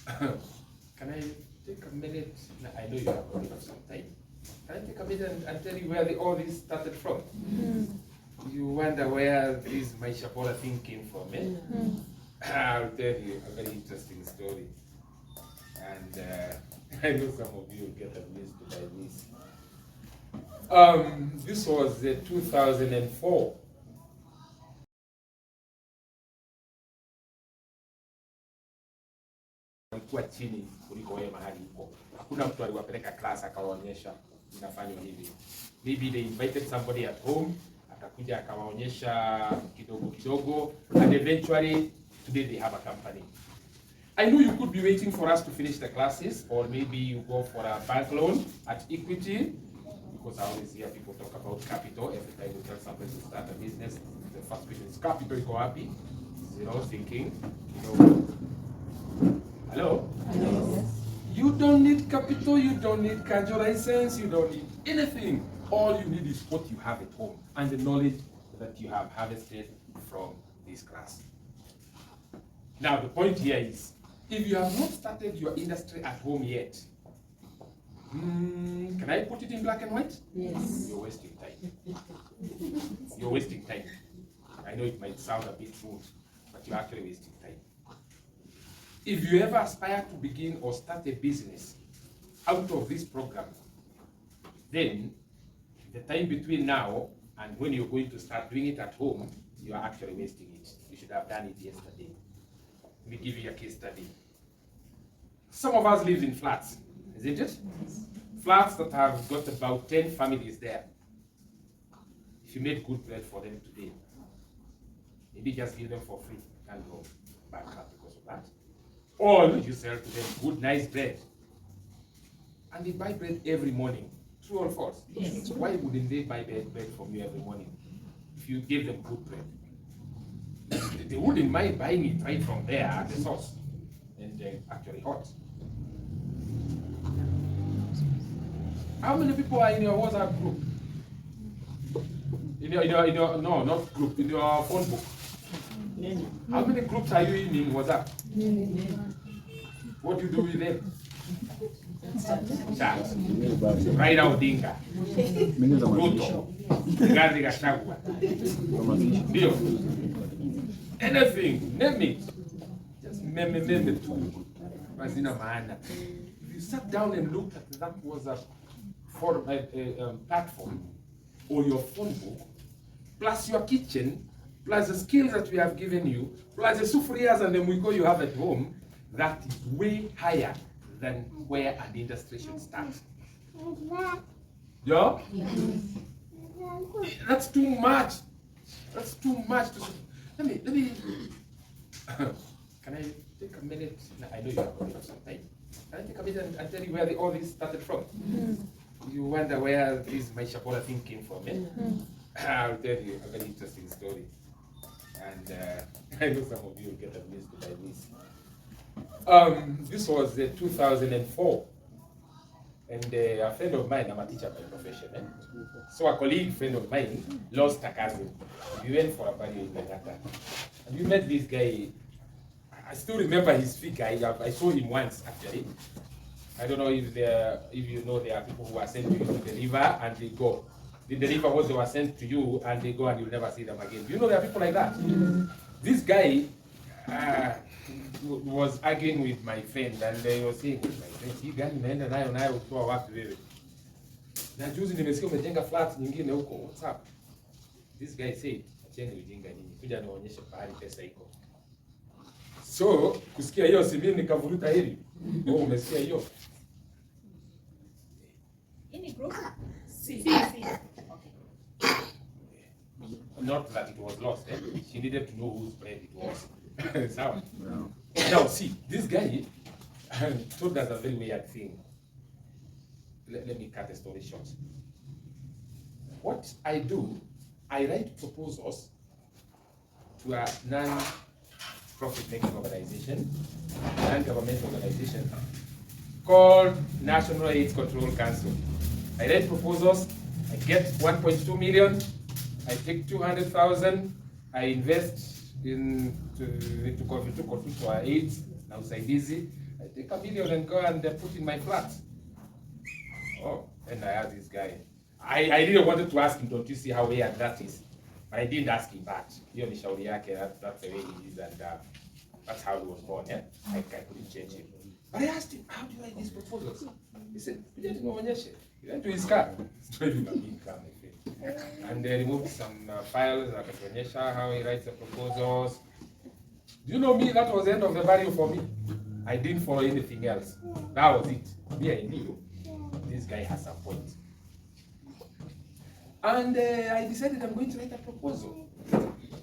Can I take a minute? I know you have a bit of some time. Can I take a minute and tell you where all this started from? You wonder where this maisha bora thing came from, eh? I'll tell you a very interesting story. And I know some of you will get amused by this. This was 2004. Walikuwa chini kuliko wewe mahali huko. Hakuna mtu aliwapeleka class akawaonyesha inafanywa hivi. Maybe they invited somebody at home, akakuja akawaonyesha kidogo kidogo, and eventually today they have a company. I know you could be waiting for us to finish the classes, or maybe you go for a bank loan at Equity, because I always hear people talk about capital every time we tell somebody to start a business. The first question is capital, go happy, thinking, hello? Yes. You don't need capital, you don't need kanjo license, you don't need anything. All you need is what you have at home and the knowledge that you have harvested from this class. Now the point here is, if you have not started your industry at home yet, can I put it in black and white? Yes. You're wasting time. You're wasting time. I know it might sound a bit rude, but you're actually wasting time. If you ever aspire to begin or start a business out of this program, then the time between now and when you're going to start doing it at home, you are actually wasting it. You should have done it yesterday. Let me give you a case study. Some of us live in flats, isn't it? Flats that have got about 10 families there. If you made good bread for them today, maybe just give them for free and go bankrupt because of that. Or you sell to them good, nice bread. And they buy bread every morning. True or false? Yes. So why wouldn't they buy bread from you every morning if you give them good bread? They wouldn't mind buying it right from there at the source. And they're actually hot. How many people are in your WhatsApp group? In your no, not group, in your phone book. How many groups are you in WhatsApp? What do you do with them? Chat. Right out Dinka. Ruto. Gazi Gachagua. Dio. Anything, name it. Just name it too. Mazina maana. If you sat down and looked at that WhatsApp for platform or your phone book, plus your kitchen, plus the skills that we have given you, plus the sufriyas and the mwiko you have at home, that is way higher than where an industry should start. Yeah? That's too much. That's too much. Let me. Can I take a minute? I know you have a bit of some time. Can I take a minute and tell you where all this started from? You wonder where this maisha bora thing came from, eh? I'll tell you a very interesting story. And I know some of you will get amused by this. This was 2004. And a friend of mine, I'm a teacher by profession, eh? So a colleague friend of mine lost a cousin. We went for a party in Manhattan. And we met this guy. I still remember his figure. I saw him once, actually. I don't know if you know there are people who are sent to you to deliver and they go. They deliver what they were sent to you and they go and you'll never see them again. You know there are people like that. This guy was arguing with my friend and they were saying, my friend, hii gani naenda nayo ukiwa wapi wewe? Na juzi nimesikia umejenga flat nyingine huko. What's up? This guy said, acheni ujinga nyinyi. Kuja niwaonyeshe pahali pesa iko. So, kusikia hiyo si mimi nikavuruta hili. Wewe umesikia hiyo? Any group? See. Okay. Not that it was lost, eh? She needed to know whose bread it was. So, now see, this guy told us a very weird thing. Let me cut the story short. What I do, I write proposals to a non-profit making organization, non-government organization called National AIDS Control Council. I write proposals, I get 1.2 million, I take 200,000, I invest into COVID to our AIDS, na usaidizi, I take $1 million and go and put in my flat. Oh, and I asked this guy. I really wanted to ask him, don't you see how weird that is? But I didn't ask him back. Hiyo ni shauri yake, that's the way he is, and that's how he was born, yeah? I couldn't change him. But I asked him, how do you like these proposals? He said, he went to his car. He's driving a big car, my friend. And they removed some files, akatuonyesha how he writes the proposals. Do you know me? That was the end of the value for me. I didn't follow anything else. That was it. Me, I knew this guy has some point. And I decided I'm going to write a proposal.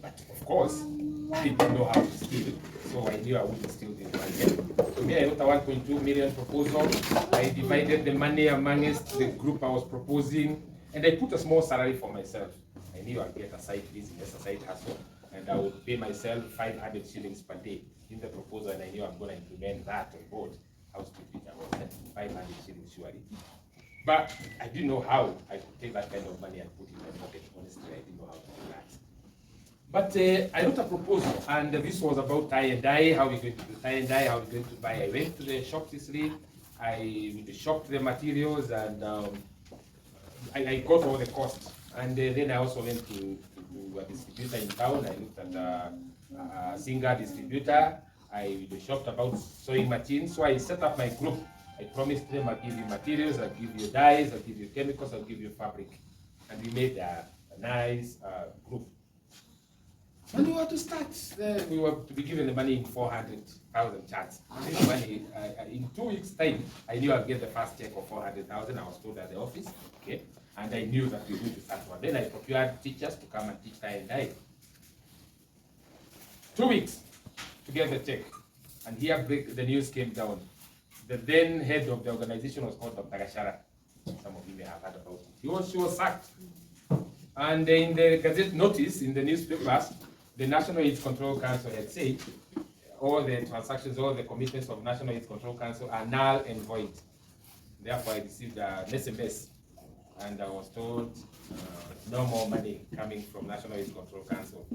But of course, I didn't know how to steal, so I knew I wouldn't steal this money. So me, I wrote a 1.2 million proposal. I divided the money amongst the group I was proposing, and I put a small salary for myself. I knew I'd get a side business, a side hustle, and I would pay myself 500 shillings per day in the proposal, and I knew I'm going to implement that on board. How stupid I was, 500 shillings surely. But I didn't know how I could take that kind of money and put it in my pocket. Honestly, I didn't know how to do that. But I wrote a proposal, and this was about tie and dye, how we're going to do tie and dye, how we're going to buy. I went to the shop this week, I shopped the materials, and I got all the costs. And then I also went to a distributor in town. I looked at a singer distributor. I shopped about sewing machines. So I set up my group. I promised them I'll give you materials, I'll give you dyes, I'll give you chemicals, I'll give you fabric. And we made a nice group. When we were to start, we were to be given the money in 400,000 chats. This money, in 2 weeks' time, I knew I'd get the first check of 400,000. I was told at the office, okay? And I knew that we were going to start one. Then I procured teachers to come and teach tie and dye. 2 weeks to get the check. And here the news came down. The then head of the organization was called Dr. Gashara. Some of you may have heard about it. She was sacked. And in the Gazette notice, in the newspapers, the National AIDS Control Council had said all the transactions, all the commitments of National AIDS Control Council are null and void. Therefore, I received an SMS, and I was told no more money coming from National AIDS Control Council.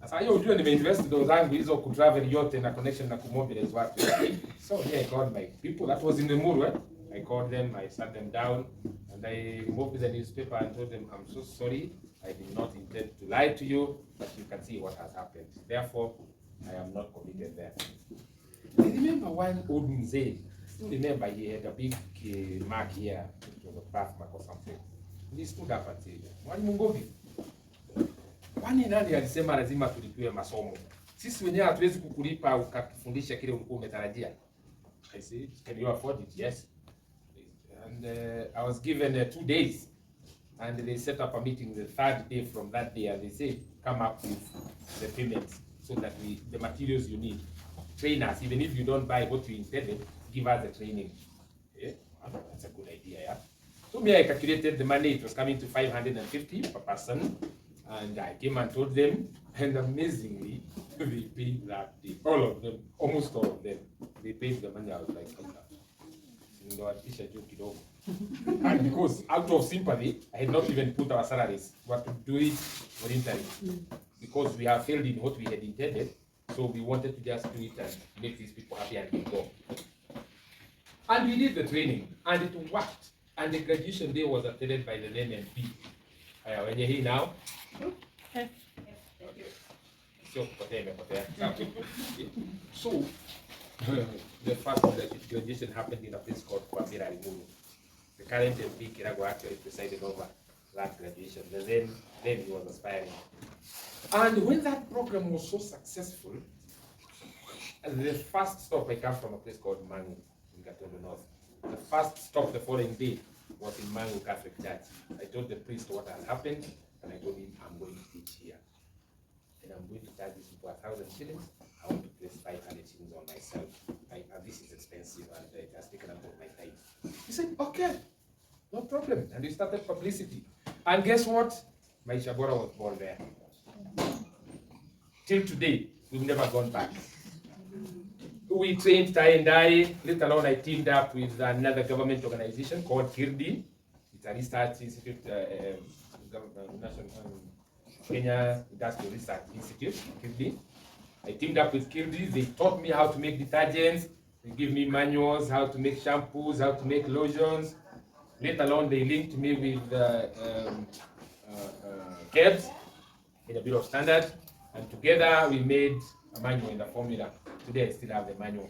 Sasa hiyo ujue nimeinvest ndo zangu hizo kutravel yote na connection na kumobilize watu. So here I called my people, that was in the Muru. I called them, I sat them down, and I removed the newspaper and told them, I'm so sorry, I did not intend to lie to you, but you can see what has happened. Therefore, I am not committed there. I remember one old mzee, still remember he had a big mark here, it was a birthmark or something. And he stood up and said, Mwalimu Ngovi, kwani nani alisema lazima tulipiwe masomo? Sisi wenyewe hatuwezi kukulipa ukatufundisha kile ulikuwa umetarajia. I said, can you afford it? Yes. And I was given 2 days, and they set up a meeting the 3rd day from that day, and they said, come up with the payments so that the materials you need. Train us, even if you don't buy what you intended, give us the training. Yeah? That's a good idea, yeah? So me, I calculated the money, it was coming to 550 per person, and I came and told them, and amazingly, they paid that day. All of them, almost all of them, they paid the money. I was like, and because out of sympathy, I had not even put our salaries. We had to do it voluntarily because we have failed in what we had intended. So we wanted to just do it and make these people happy and we go. And we did the training, and it worked. And the graduation day was attended by the then MP. When you're here now, so the first graduation happened in a place called Kwamira Rimuru. The current MP Kirago actually presided over that graduation. Then he was aspiring. And when that program was so successful, the first stop, I come from a place called Mangu in Gatundu North. The first stop the following day was in Mangu Catholic Church. I told the priest what had happened, and I told him, I'm going to teach here. And I'm going to charge these people 1,000 shillings. I want to place 500 shillings on myself. This is expensive, and it has taken up all my time. He said, okay, no problem. And we started publicity. And guess what? Maisha Bora was born there. Till today, we've never gone back. We trained tie and dye. Later on, I teamed up with another government organization called KIRDI. It's a research institute, Kenya Industrial Research Institute, KIRDI. I teamed up with KIRDI. They taught me how to make detergents. They give me manuals, how to make shampoos, how to make lotions. Later on, they linked me with KEBS in a bit of standard, and together we made a manual in the formula. Today I still have the manual.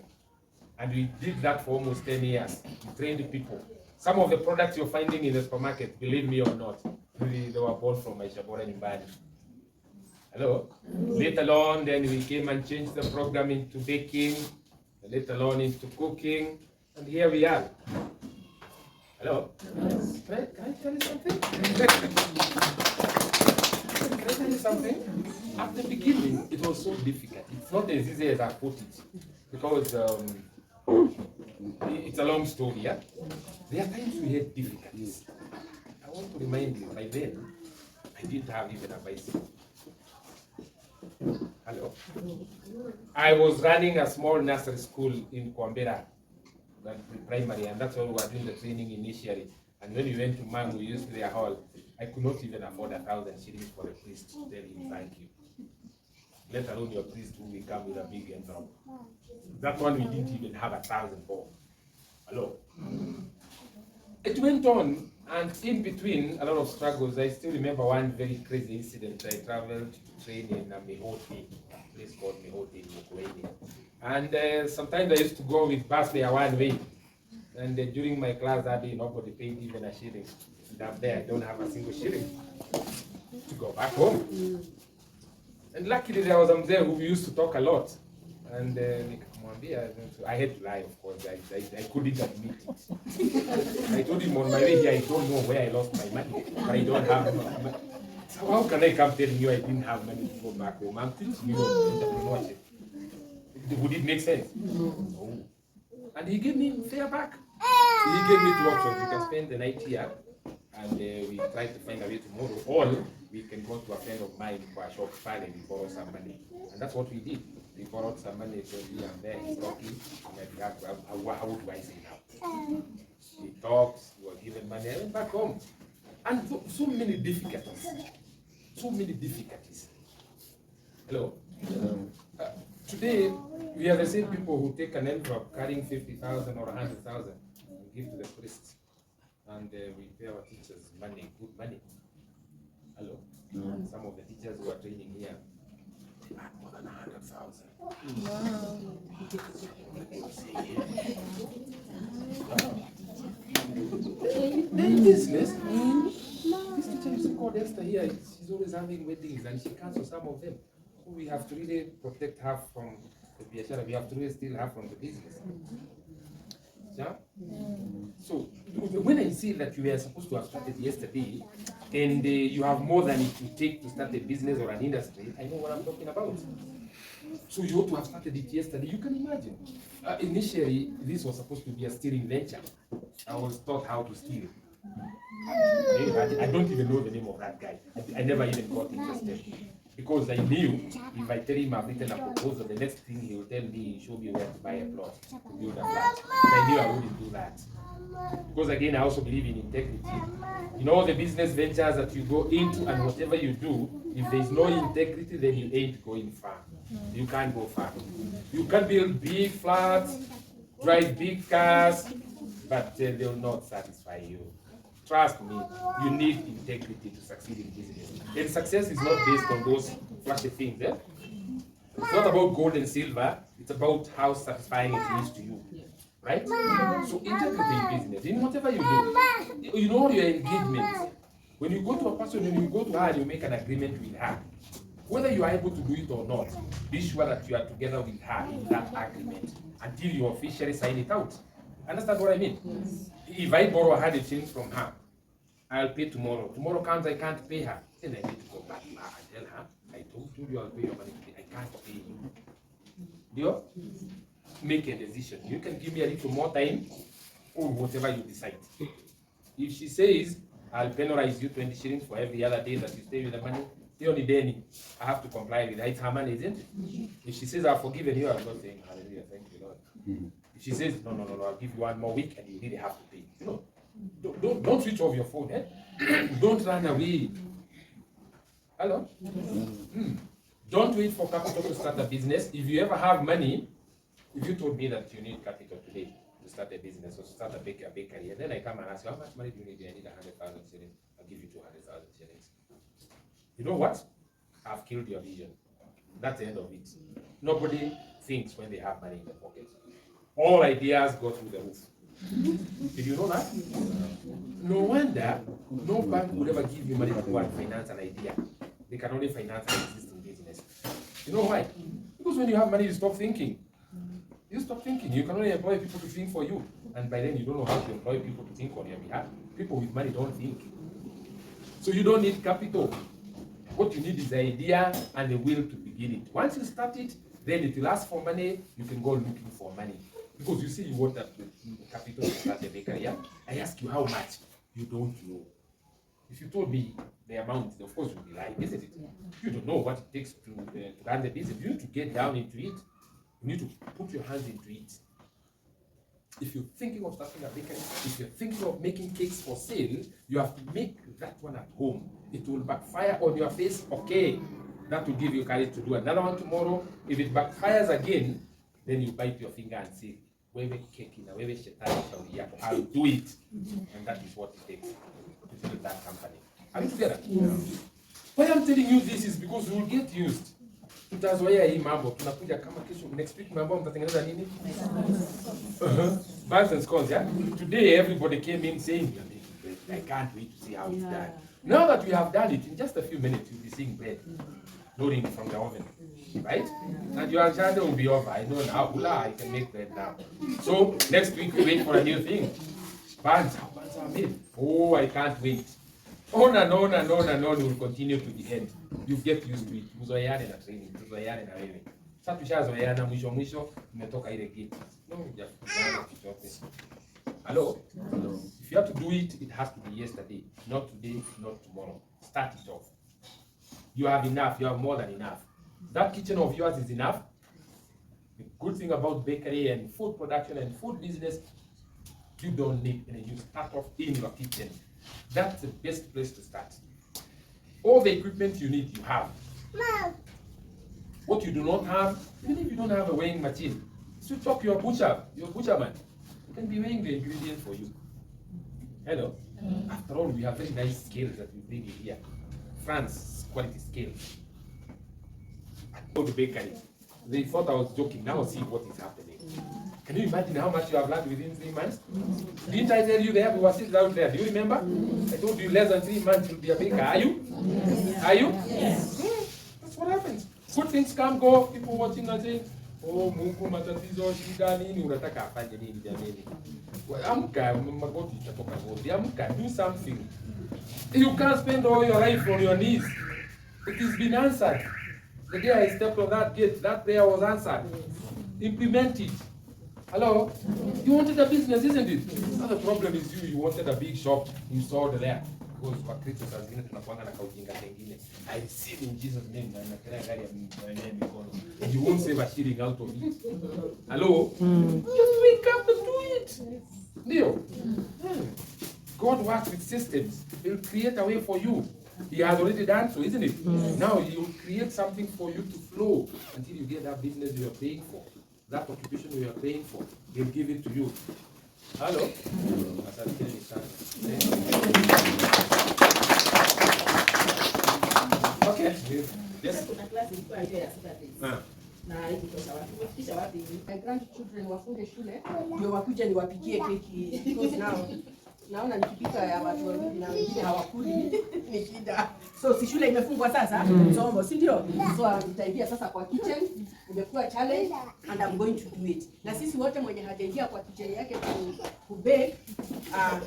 And we did that for almost 10 years. We trained people. Some of the products you're finding in the supermarket, believe me or not, they were bought from maisha, bora nyumbani. Hello? Later on, then we came and changed the program into baking, later on into cooking, and here we are. Hello? Yes. Can I tell you something? Can I tell you something? At the beginning, it was so difficult. It's not as easy as I put it, because it's a long story. Yeah? There are times we had difficulties. I want to remind you, by then, I didn't have even a bicycle. Hello? I was running a small nursery school in Kwambera, primary, and that's when we were doing the training initially. And when we went to Mangu, we used their hall. I could not even afford 1,000 shillings for a priest to tell him thank you. Let alone your priest who will come with a big envelope. That one we didn't even have 1,000 for. Hello? It went on, and in between a lot of struggles. I still remember one very crazy incident. I traveled to train in Mihote, a place called Mihote in Mukwege. And sometimes I used to go with bus there one way. And during my class that day, nobody paid even a shilling. And up there, I don't have a single shilling to go back home. And luckily there was a mzee who used to talk a lot. And I had to lie, of course. I couldn't admit it. I told him on my way here, I don't know where I lost my money, but I don't have money. So how can I come telling you I didn't have money to go back home? I'm teaching you entrepreneurship. Would it make sense? No. And he gave me fare back. He gave me 2 options. We can spend the night here, and we try to find a way tomorrow, or we can go to a friend of mine for a shop file and we borrow some money. And that's what we did. We borrowed some money so here and there. He's talking. How do I say now? He talks, he was given money, I went back home. And so many difficulties. So many difficulties. Hello? Today, we are the same people who take an envelope carrying 50,000 or 100,000 and give to the priest. And we pay our teachers money, good money. Hello? Some of the teachers who are training here, they had more than 100,000. Wow. They're in business. This teacher used to call Esther here. She's always having weddings and she cancels some of them. So we have to really protect her from the biashara. We have to really steal her from the business. Yeah? So when I see that you were supposed to have started yesterday and you have more than it will take to start a business or an industry, I know what I'm talking about. So you ought to have started it yesterday. You can imagine. Initially, this was supposed to be a stealing venture. I was taught how to steal. I don't even know the name of that guy. I never even got interested. Because I knew if I tell him I've written a proposal, the next thing he will tell me, show me where to buy a plot to build a flat. And I knew I wouldn't do that. Because again, I also believe in integrity. In all the business ventures that you go into and whatever you do, if there is no integrity, then you ain't going far. You can't go far. You can build big flats, drive big cars, but they will not satisfy you. Trust me, you need integrity to succeed in business. And success is not based on those flashy things. Eh? It's not about gold and silver, it's about how satisfying it is to you. Right? So integrity in business, in whatever you do, you know your engagements. When you go to a person, when you go to her and you make an agreement with her, whether you are able to do it or not, be sure that you are together with her in that agreement until you officially sign it out. Understand what I mean? Yes. If I borrow 100 shillings from her, I'll pay tomorrow. Tomorrow comes, I can't pay her. Then I need to go back to her and tell her, I told you I'll pay your money today. I can't pay you. Do you make a decision? You can give me a little more time or whatever you decide. If she says, I'll penalize you 20 shillings for every other day that you stay with the money, the only day I have to comply with it. It's her money, isn't it? If she says, I've forgiven you, I'm not saying, hallelujah, thank you, Lord. If she says, no, I'll give you one more week and you really have to pay. You know, don't switch off your phone. Eh? Don't run away. Hello? Don't wait for capital to start a business. If you ever have money, If you told me that you need capital today to start a business or to start a bakery, and then I come and ask you, how much money do you need? I need 100,000 shillings. I'll give you 200,000 shillings. You know what? I've killed your vision. That's the end of it. Nobody thinks when they have money in their pocket. All ideas go through the roof. Did you know that? No wonder no bank would ever give you money to go and finance an idea. They can only finance an existing business. You know why? Because when you have money, you stop thinking. You stop thinking. You can only employ people to think for you. And by then, you don't know how to employ people to think on your behalf. People with money don't think. So you don't need capital. What you need is the idea and the will to begin it. Once you start it, then it will ask for money. You can go looking for money. Because you say you want that capital to start a bakery. Yeah? I ask you how much. You don't know. If you told me the amount, of course you'll be lying, isn't it? You don't know what it takes to run the business. You need to get down into it. You need to put your hands into it. If you're thinking of starting a bakery, if you're thinking of making cakes for sale, you have to make that one at home. It will backfire on your face, okay. That will give you courage to do another one tomorrow. If it backfires again, then you bite your finger and say, wewe cake na wewe shetani shauri yako, I'll do it. And that is what it takes to build that company. Are you together? Yeah. Why I'm telling you this is because you will get used. Tutazoea hii mambo. Tunakuja kama kesho, next week mambo mtatengeneza nini? Buns and scones, yeah? Today everybody came in saying, I can't wait to see how it's done. Now that we have done it, in just a few minutes you'll be seeing bread loading from the oven. Right? And your journey will be over. I know now. Hula, I can make bread now. So next week we wait for a new thing. Buns are made. Oh, I can't wait. On and on and on and on will continue to the end. You get used to it. Mzoeane na training, mzoeane na wewe. Sasa tushazoeana mwisho umetoka ile gate. No, just chochote. Hello? If you have to do it, it has to be yesterday, not today, not tomorrow. Start it off. You have enough, you have more than enough. That kitchen of yours is enough. The good thing about bakery and food production and food business, you don't need any. You start off in your kitchen. That's the best place to start. All the equipment you need, you have. What you do not have, even if you don't have a weighing machine, switch up your butcherman. He can be weighing the ingredients for you. Hello? After all, we have very nice scales that we bring in here. France quality scales. Go to bakery. They thought I was joking. Now see what is happening. Can you imagine how much you have learned within 3 months? Didn't I tell you there? We were sitting out there. Do you remember? I told you less than 3 months you'll be a baker. Are you? Yes. Are you? Yes. That's what happens. Good things come, go. People watching and saying, oh, Mungu matatizo shida nini unataka afanye nini jamani? Amka, magoti itatoka ngozi. Amka, do something. You can't spend all your life on your knees. It has been answered. The day I stepped on that gate, that prayer was answered. Implement it. Hello? You wanted a business, isn't it? Now the problem is you wanted a big shop installed there. Because kwa Kristo saa zingine tunakuanga na kaujinga kengine. I receive in Jesus name na nakelea gari ya mikono. And you won't save a shilling out of it. Hello? Just wake up and do it. Ndio? God works with systems. He'll create a way for you. He has already done so, isn't it? Now he will create something for you to flow until you get that business you are paying for. That occupation you are paying for, he'll give it to you. Hello? Okay. Yes. My grandchildren wafunge shule ndio wakuja niwapikie keki because now naona nikipika ya watu wawili na wengine hawakuli ni shida. So si shule imefungwa sasa somo, si ndio? So nitaingia sasa kwa kitchen, imekuwa challenge and I'm going to do it. Na sisi wote mwenye hajaingia kwa kitchen yake ku bake,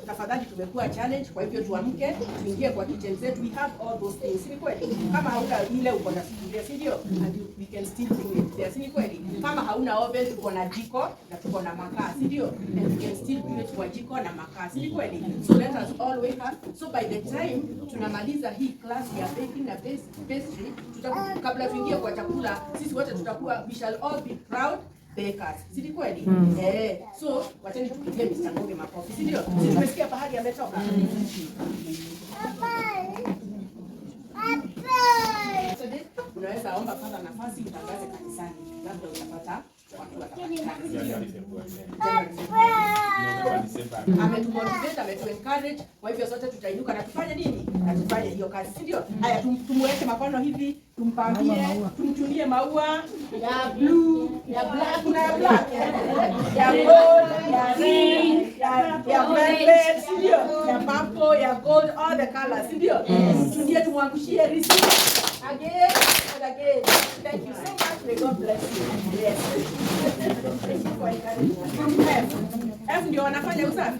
tafadhali tumekuwa challenge, kwa hivyo tuamke tuingie kwa kitchen zetu. We have all those things. Si kweli? Kama hauna ile uko na sufuria, si ndio? And we can still do it. There, si kweli? Kama hauna oven uko na jiko na tuko na makaa, si ndio? And we can still do it kwa jiko na makaa, si kweli? So let us all wake up. So by the time tunamaliza hii class ya baking na pastry, kabla tuingie kwa chakula, sisi wote tutakuwa, we shall all be proud bakers. Si kweli? So wateni tupigie Mr. Ngoge makofi, si ndio? Sisi tumesikia pahali ametoka. So unaweza omba pata nafasi utangaze kanisani. Labda utapata Ametumotivate, ametuencourage. Kwa hivyo sote tutainuka na tufanye nini? Na tufanye hiyo kazi, si ndio? Haya, tumweke makono hivi, tumpambie, tumchunie maua ya blue, ya black, na ya black, ya gold, ya red, ya velvet, si ndio? Ya purple, ya gold, all the colors, si ndio? Tumchunie, tumwangushie receipt again and again. Thank you so much. May God bless you. Yes. Thank you for encouraging us. F ndio wanafanya usafi.